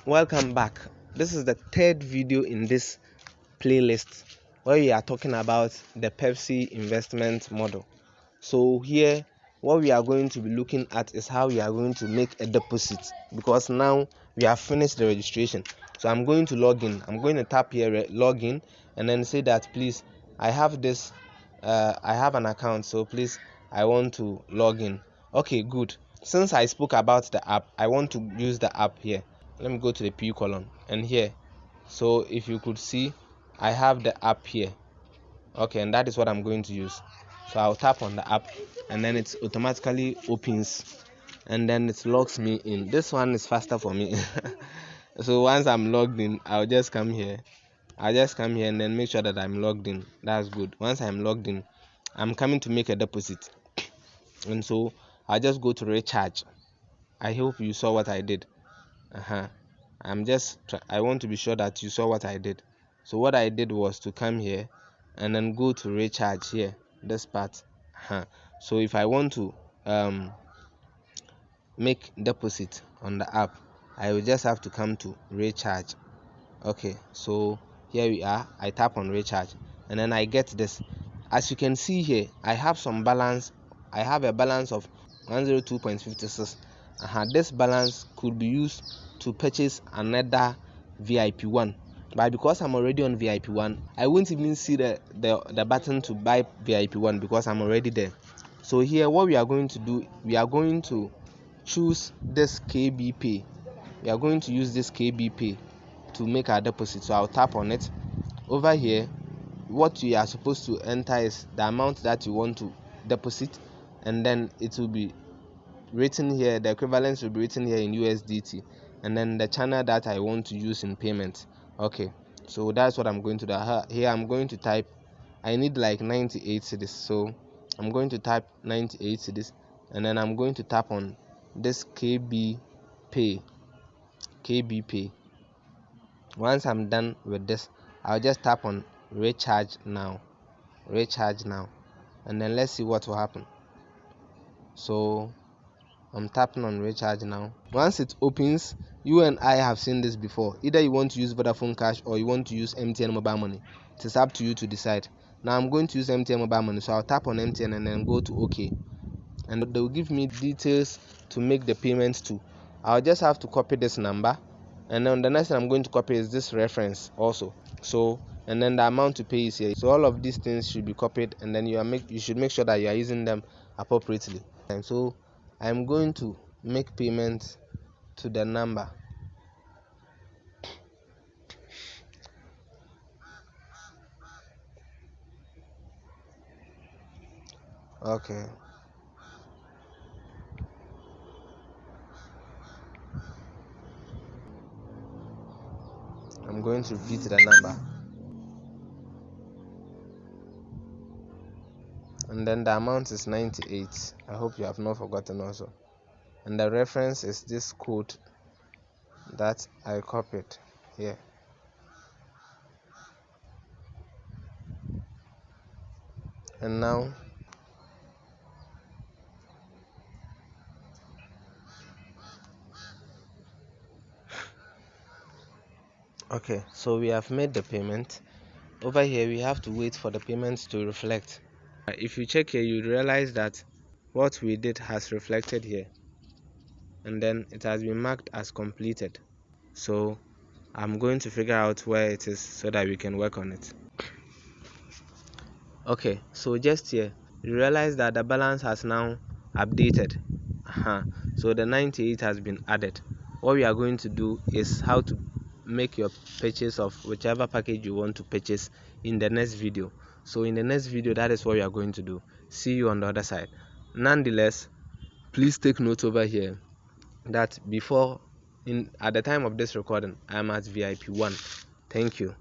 Welcome back. This is the third video in this playlist where we are talking about the Pepsi investment model. So here what we are going to be looking at is how we are going to make a deposit, because now we have finished the registration. So I'm going to log in. I'm going to tap here login and then say that please I have an account, so please I want to log in. Okay, good. Since I spoke about the app, I want to use the app here. Let me go to the P column and here. So if you could see, I have the app here. Okay, and that is what I'm going to use. So I'll tap on the app and then it automatically opens and then it logs me in. This one is faster for me. So once I'm logged in, I'll just come here and then make sure that I'm logged in. That's good. Once I'm logged in, I'm coming to make a deposit, and so I'll just go to recharge. I hope you saw what I did. I want to be sure that you saw what I did. So what I did was to come here and then go to recharge here, this part. So if I want to make deposit on the app, I will just have to come to recharge. Okay, so here we are. I tap on recharge and then I get this. As you can see here, I have some balance. I have a balance of 102.56. This balance could be used to purchase another VIP 1, but because I'm already on VIP 1, I won't even see the button to buy VIP 1 because I'm already there. So here what we are going to do, we are going to choose this KB Pay. We are going to use this KB Pay to make our deposit. So I'll tap on it. Over here, what you are supposed to enter is the amount that you want to deposit, and then it will be written here, the equivalence will be written here in USDT, and then the channel that I want to use in payment. Okay, so that's what I'm going to do. Here I'm going to type, I need like 98 cedis, so I'm going to type 98 cedis, and then I'm going to tap on this KB Pay. Once I'm done with this, I'll just tap on recharge now, and then let's see what will happen. So I'm tapping on recharge now. Once it opens, you and I have seen this before. Either you want to use Vodafone Cash or you want to use MTN mobile money. It is up to you to decide. Now I'm going to use MTN mobile money, so I'll tap on MTN and then go to OK, and they will give me details to make the payments to. I'll just have to copy this number, and then the next thing I'm going to copy is this reference also. So, and then the amount to pay is here. So all of these things should be copied, and then you should make sure that you are using them appropriately. And so I'm going to make payment to the number. Okay. I'm going to repeat the number, and then the amount is 98. I hope you have not forgotten also. And the reference is this code that I copied here. And now okay, so we have made the payment. Over here we have to wait for the payment to reflect. If you check here, you realize that what we did has reflected here, and then it has been marked as completed. So I'm going to figure out where it is so that we can work on it. Okay, so just here you realize that the balance has now updated. So the 98 has been added. What we are going to do is how to make your purchase of whichever package you want to purchase in the next video. So in the next video, that is what we are going to do. See you on the other side. Nonetheless, please take note over here that at the time of this recording, I am at VIP 1. Thank you.